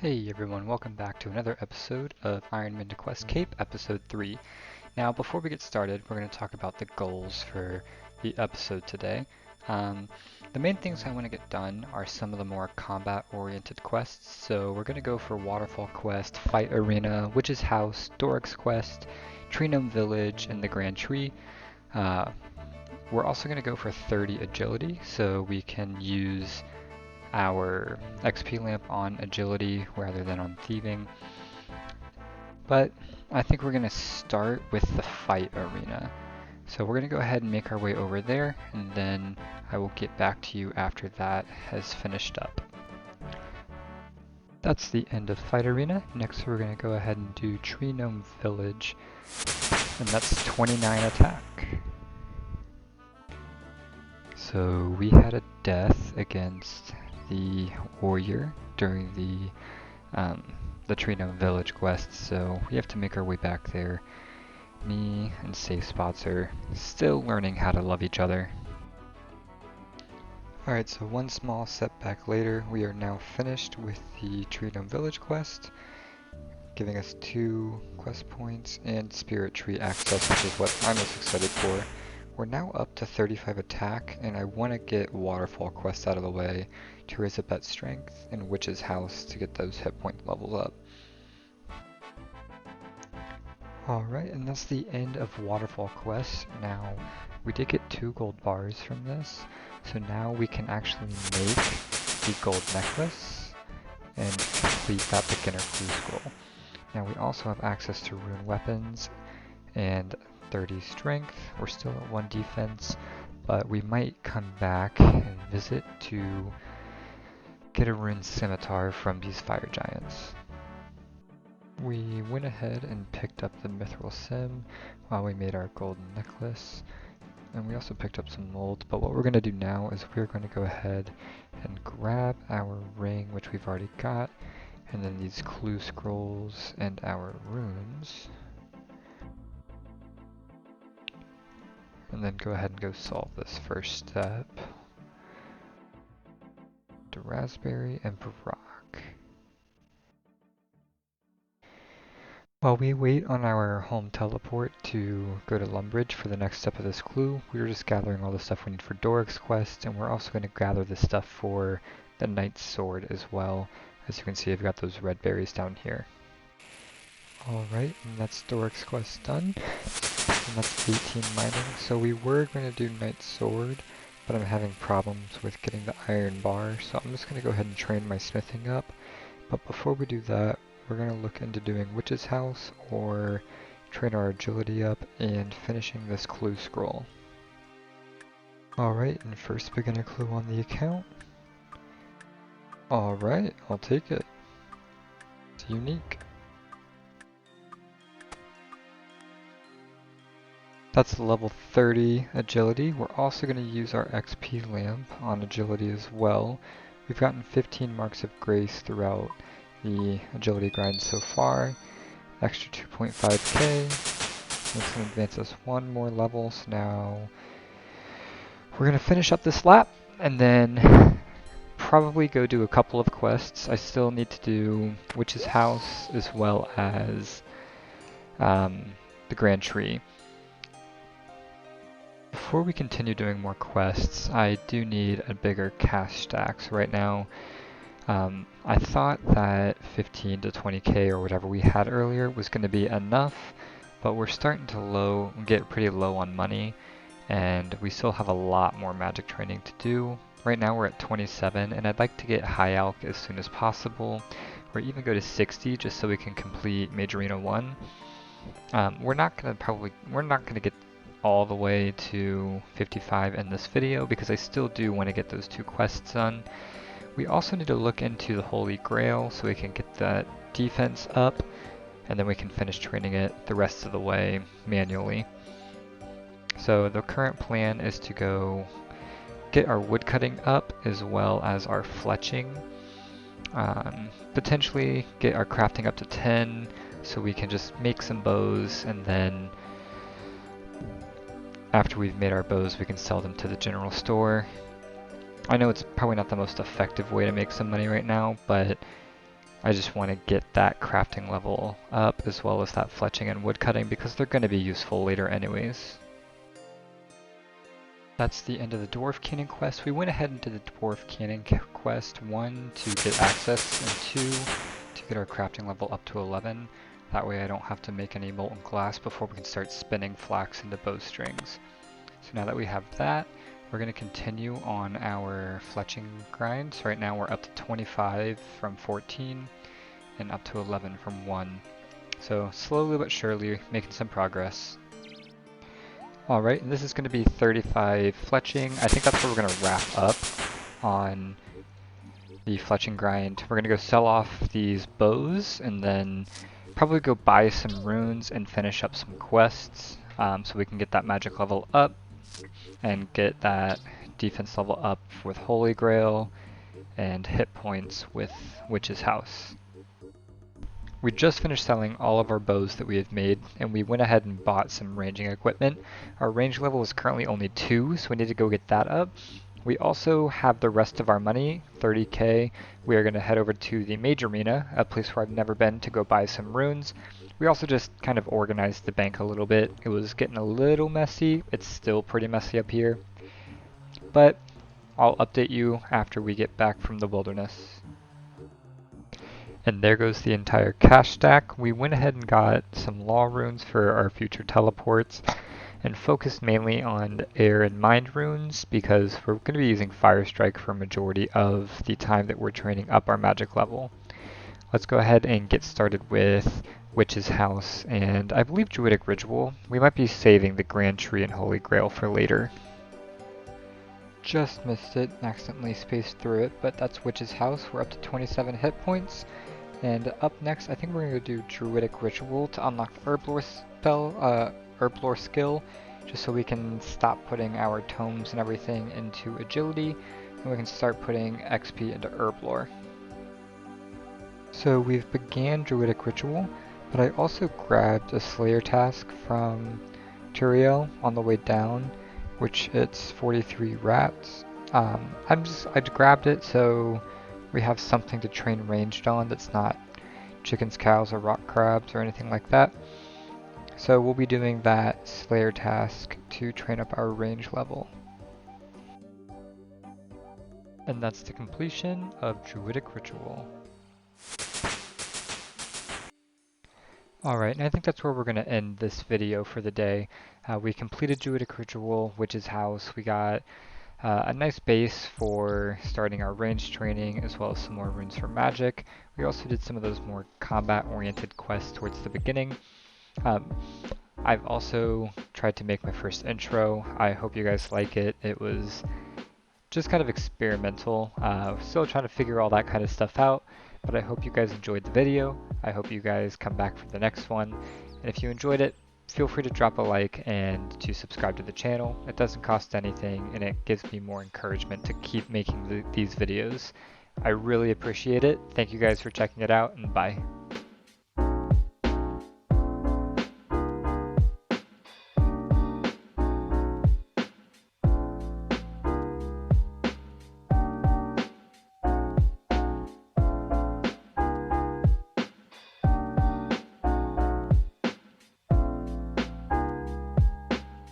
Hey everyone, welcome back to another episode of Ironman to Quest Cape, episode 3. Now before we get started, we're going to talk about the goals for the episode today. The main things I want to get done are some of the more combat-oriented quests, so we're going to go for Waterfall Quest, Fight Arena, Witch's House, Doric's Quest, Tree Gnome Village, and the Grand Tree. We're also going to go for 30 agility, so we can use our XP lamp on agility rather than on thieving. But I think we're going to start with the fight arena. So we're going to go ahead and make our way over there, and then I will get back to you after that has finished up. That's the end of fight arena. Next we're going to go ahead and do Tree Gnome Village, and that's 29 attack. So we had a death against the warrior during the Tree Gnome Village quest, so we have to make our way back there. Me and Safe Spots are still learning how to love each other. Alright, so one small setback later, we are now finished with the Tree Gnome Village quest, giving us 2 quest points and Spirit Tree access, which is what I'm most excited for. We're now up to 35 attack, and I want to get Waterfall quests out of the way to raise up that strength, and Witch's House to get those hit point levels up. Alright, and that's the end of Waterfall quests. Now, we did get 2 gold bars from this, so now we can actually make the gold necklace and complete that beginner clue scroll. Now we also have access to rune weapons and 30 strength. We're still at 1 defense, but we might come back and visit to get a rune scimitar from these fire giants. We went ahead and picked up the mithril sim while we made our golden necklace, and we also picked up some mold. But what we're going to do now is we're going to go ahead and grab our ring, which we've already got, and then these clue scrolls and our runes, and then go ahead and go solve this first step. To Raspberry and Barak. While we wait on our home teleport to go to Lumbridge for the next step of this clue, we're just gathering all the stuff we need for Doric's quest, and we're also going to gather the stuff for the Knight's Sword as well. As you can see, I've got those red berries down here. Alright, and that's Doric's quest done. And that's 18 mining. So we were going to do Knight's Sword, but I'm having problems with getting the iron bar, so I'm just going to go ahead and train my smithing up. But before we do that, we're going to look into doing Witch's House or train our agility up and finishing this clue scroll. Alright, and first beginner clue on the account. Alright, I'll take it. It's unique. That's level 30 agility. We're also going to use our XP lamp on agility as well. We've gotten 15 marks of grace throughout the agility grind so far. Extra 2.5k. That's going to advance us 1 more level. So now we're going to finish up this lap and then probably go do a couple of quests. I still need to do Witch's House as well as the Grand Tree. Before we continue doing more quests, I do need a bigger cash stack. So right now, I thought that 15 to 20k or whatever we had earlier was going to be enough, but we're starting to get pretty low on money, and we still have a lot more magic training to do. Right now we're at 27, and I'd like to get high alch as soon as possible, or even go to 60 just so we can complete Major Arena 1. We're not going to get all the way to 55 in this video because I still do want to get those 2 quests done. We also need to look into the Holy Grail so we can get that defense up, and then we can finish training it the rest of the way manually. So the current plan is to go get our woodcutting up as well as our fletching. Potentially get our crafting up to 10 so we can just make some bows, and then after we've made our bows we can sell them to the general store. I know it's probably not the most effective way to make some money right now, but I just want to get that crafting level up as well as that fletching and woodcutting because they're going to be useful later anyways. That's the end of the Dwarf Cannon quest. We went ahead and did the Dwarf Cannon quest, 1 to get access, and 2 to get our crafting level up to 11. That way I don't have to make any molten glass before we can start spinning flax into bowstrings. So now that we have that, we're going to continue on our fletching grind. So right now we're up to 25 from 14 and up to 11 from 1. So slowly but surely making some progress. Alright, and this is going to be 35 fletching. I think that's where we're going to wrap up on the fletching grind. We're going to go sell off these bows and then probably go buy some runes and finish up some quests so we can get that magic level up and get that defense level up with Holy Grail and hit points with Witch's House. We just finished selling all of our bows that we have made, and we went ahead and bought some ranging equipment. Our range level is currently only 2, so we need to go get that up. We also have the rest of our money, 30k. We are going to head over to the Mage Arena, a place where I've never been, to go buy some runes. We also just kind of organized the bank a little bit. It was getting a little messy. It's still pretty messy up here. But I'll update you after we get back from the wilderness. And there goes the entire cash stack. We went ahead and got some law runes for our future teleports and focused mainly on air and mind runes because we're going to be using Fire Strike for a majority of the time that we're training up our magic level. Let's go ahead and get started with Witch's House and I believe Druidic Ritual. We might be saving the Grand Tree and Holy Grail for later. Just missed it, accidentally spaced through it, but that's Witch's House. We're up to 27 hit points. And up next, I think we're going to do Druidic Ritual to unlock the Herblore spell, Herblore skill, just so we can stop putting our tomes and everything into agility, and we can start putting XP into Herblore. So we've began Druidic Ritual, but I also grabbed a Slayer task from Turiel on the way down, which it's 43 rats. I grabbed it so we have something to train ranged on that's not chickens, cows, or rock crabs or anything like that. So we'll be doing that Slayer task to train up our range level. And that's the completion of Druidic Ritual. Alright, and I think that's where we're going to end this video for the day. We completed Druidic Ritual, Witch's House. We got a nice base for starting our range training as well as some more runes for magic. We also did some of those more combat oriented quests towards the beginning. I've also tried to make my first intro. I hope you guys like it. It was just kind of experimental. Still trying to figure all that kind of stuff out, but I hope you guys enjoyed the video. I hope you guys come back for the next one. And if you enjoyed it, feel free to drop a like and to subscribe to the channel. It doesn't cost anything and it gives me more encouragement to keep making these videos. I really appreciate it. Thank you guys for checking it out and bye.